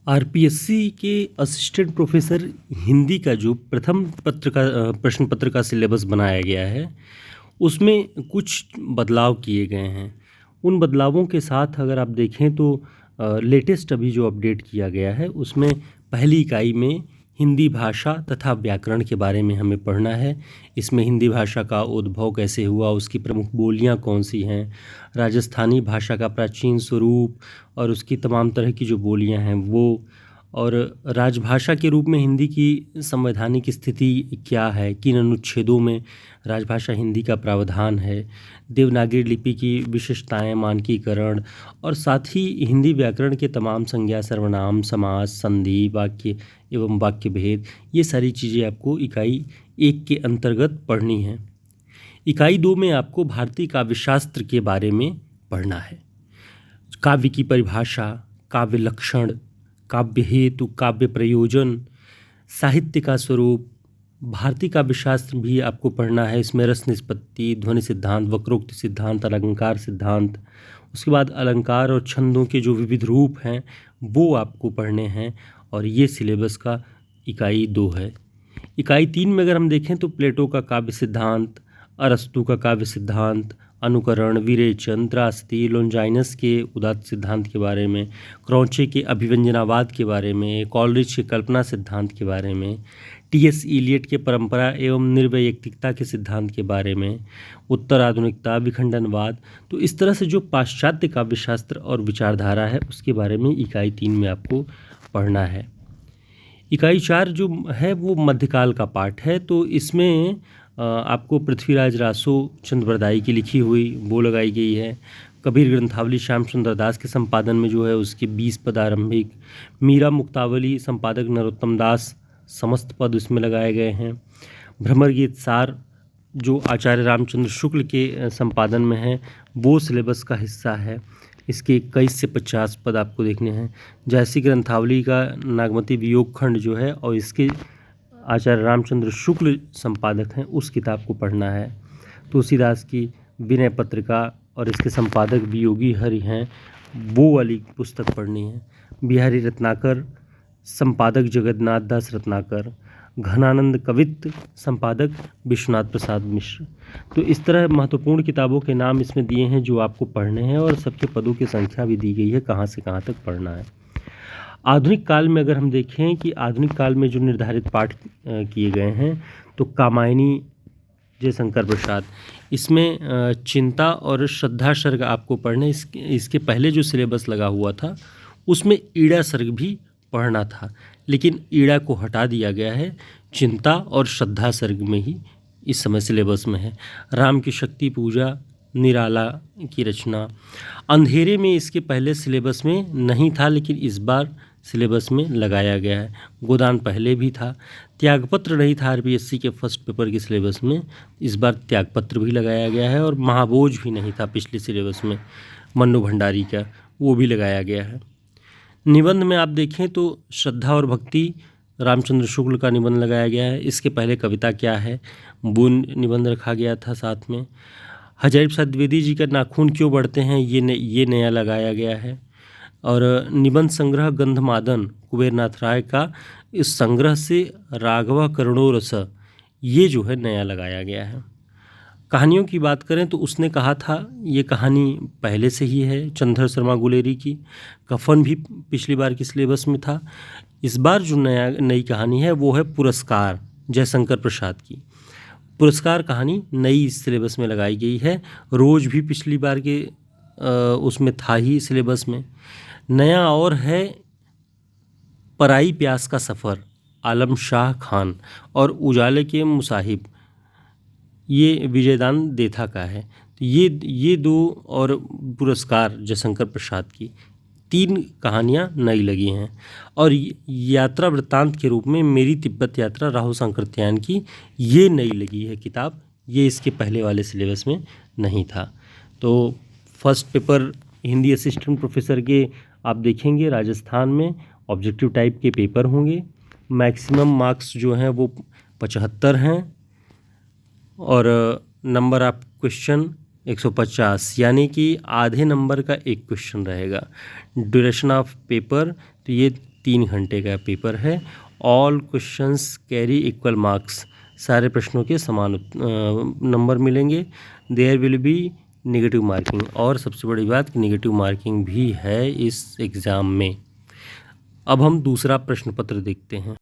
RPSC के assistant professor Hindi का जो प्रथम प्रश्न पत्र का सिलेबस बनाया गया है, उसमें कुछ बदलाव किए गए हैं। उन बदलावों के साथ अगर आप देखें तो लेटेस्ट अभी जो अपडेट किया गया है, उसमें पहली इकाई में हिंदी भाषा तथा व्याकरण के बारे में हमें पढ़ना है। इसमें हिंदी भाषा का उद्भव कैसे हुआ, उसकी प्रमुख बोलियां कौन सी हैं, राजस्थानी भाषा का प्राचीन स्वरूप और उसकी तमाम तरह की जो बोलियां हैं वो, और राजभाषा के रूप में हिंदी की संवैधानिक स्थिति क्या है, किन अनुच्छेदों में राजभाषा हिंदी का प्रावधान है, देवनागरी लिपि की विशेषताएं, मानकीकरण, और साथ ही हिंदी व्याकरण के तमाम संज्ञा, सर्वनाम, समास, संधि, वाक्य एवं वाक्य भेद, ये सारी चीज़ें आपको इकाई 1 के अंतर्गत पढ़नी है। इकाई 2 में आपको भारतीय काव्यशास्त्र के बारे में पढ़ना है। काव्य की परिभाषा, काव्य लक्षण, काव्य हेतु, काव्य प्रयोजन, साहित्य का स्वरूप, भारतीय काव्यशास्त्र भी आपको पढ़ना है। इसमें रस निष्पत्ति, ध्वनि सिद्धांत, वक्रोक्ति सिद्धांत, अलंकार सिद्धांत, उसके बाद अलंकार और छंदों के जो विविध रूप हैं वो आपको पढ़ने हैं, और ये सिलेबस का इकाई 2 है। इकाई 3 में अगर हम देखें तो प्लेटो का काव्य सिद्धांत, अरस्तु का काव्य सिद्धांत, अनुकरण, विरेचन, त्रासदी, लोंजाइनस के उदात्त सिद्धांत के बारे में, क्रौचे के अभिव्यंजनावाद के बारे में, कॉलरिज के कल्पना सिद्धांत के बारे में, टीएस इलियट के परंपरा एवं निर्वैयक्तिकता के सिद्धांत के बारे में, उत्तर आधुनिकता, विखंडनवाद। तो इस तरह से जो पाश्चात्य काव्यशास्त्र और विचारधारा है उसके बारे में इकाई 3 में आपको पढ़ना है। इकाई 4 जो है वो मध्यकाल का पाठ है, तो इसमें आपको पृथ्वीराज रासो चंद्रबरदाई की लिखी हुई वो लगाई गई है। कबीर ग्रंथावली श्याम सुंदर दास के संपादन में जो है उसके 20 पद आरंभिक, मीरा मुक्तावली संपादक नरोत्तम दास, समस्त पद इसमें लगाए गए हैं। भ्रमर गीत सार जो आचार्य रामचंद्र शुक्ल के संपादन में है वो सिलेबस का हिस्सा है। इसके 21 से 50 पद आपको देखने हैं। जयसी ग्रंथावली का नागमती वियोग खंड जो है और इसके आचार्य रामचंद्र शुक्ल संपादक हैं, उस किताब को पढ़ना है। तुलसीदास की विनय पत्रिका और इसके संपादक वियोगी हरि हैं, वो वाली पुस्तक पढ़नी है। बिहारी रत्नाकर संपादक जगन्नाथ दास रत्नाकर, घनानंद कवित्त संपादक विश्वनाथ प्रसाद मिश्र। तो इस तरह महत्वपूर्ण किताबों के नाम इसमें दिए हैं जो आपको पढ़ने हैं, और सबके पदों की संख्या भी दी गई है कहाँ से कहाँ तक पढ़ना है। आधुनिक काल में अगर हम देखें कि आधुनिक काल में जो निर्धारित पाठ किए गए हैं, तो कामायनी जयशंकर प्रसाद, इसमें चिंता और श्रद्धा सर्ग आपको पढ़ने। इसके पहले जो सिलेबस लगा हुआ था उसमें ईड़ा सर्ग भी पढ़ना था, लेकिन ईड़ा को हटा दिया गया है, चिंता और श्रद्धा सर्ग में ही इस समय सिलेबस में है। राम की शक्ति पूजा, निराला की रचना, अंधेरे में इसके पहले सिलेबस में नहीं था लेकिन इस बार सिलेबस में लगाया गया है। गोदान पहले भी था। त्यागपत्र नहीं था आरपीएससी के फर्स्ट पेपर के सिलेबस में, इस बार त्यागपत्र भी लगाया गया है। और महाभोज भी नहीं था पिछले सिलेबस में, मन्नू भंडारी का, वो भी लगाया गया है। निबंध में आप देखें तो श्रद्धा और भक्ति, रामचंद्र शुक्ल का निबंध लगाया गया है। इसके पहले कविता क्या है वो निबंध रखा गया था साथ में। हजारी प्रसाद द्विवेदी जी का नाखून क्यों बढ़ते हैं, ये नया लगाया गया है। और निबंध संग्रह गंधमादन कुबेरनाथ राय का, इस संग्रह से राघवा करुणोरस, ये जो है नया लगाया गया है। कहानियों की बात करें तो उसने कहा था ये कहानी पहले से ही है चंद्र शर्मा गुलेरी की। कफन भी पिछली बार की सिलेबस में था। इस बार जो नई कहानी है वो है पुरस्कार, जयशंकर प्रसाद की। पुरस्कार कहानी नई सिलेबस में लगाई गई है। रोज भी पिछली बार के उसमें था ही सिलेबस में। नया और है पराई प्यास का सफ़र, आलम शाह खान, और उजाले के मुसाहिब, ये विजयदान देथा का है। तो ये 2 और पुरस्कार जयशंकर प्रसाद की 3 कहानियाँ नई लगी हैं। और यात्रा वृत्तांत के रूप में मेरी तिब्बत यात्रा राहुल सांकृत्यायन की, ये नई लगी है किताब, ये इसके पहले वाले सिलेबस में नहीं था। तो first paper Hindi assistant professor के आप देखेंगे राजस्थान में ऑब्जेक्टिव टाइप के पेपर होंगे। मैक्सिमम मार्क्स जो हैं वो 75 हैं, और नंबर ऑफ क्वेश्चन 150, यानी कि आधे नंबर का एक क्वेश्चन रहेगा। ड्यूरेशन ऑफ पेपर तो ये 3 घंटे का पेपर है। All questions carry equal marks, सारे प्रश्नों के समान नंबर मिलेंगे। There will be negative marking, और सबसे बड़ी बात कि नेगेटिव मार्किंग भी है इस एग्ज़ाम में। अब हम दूसरा प्रश्न पत्र देखते हैं।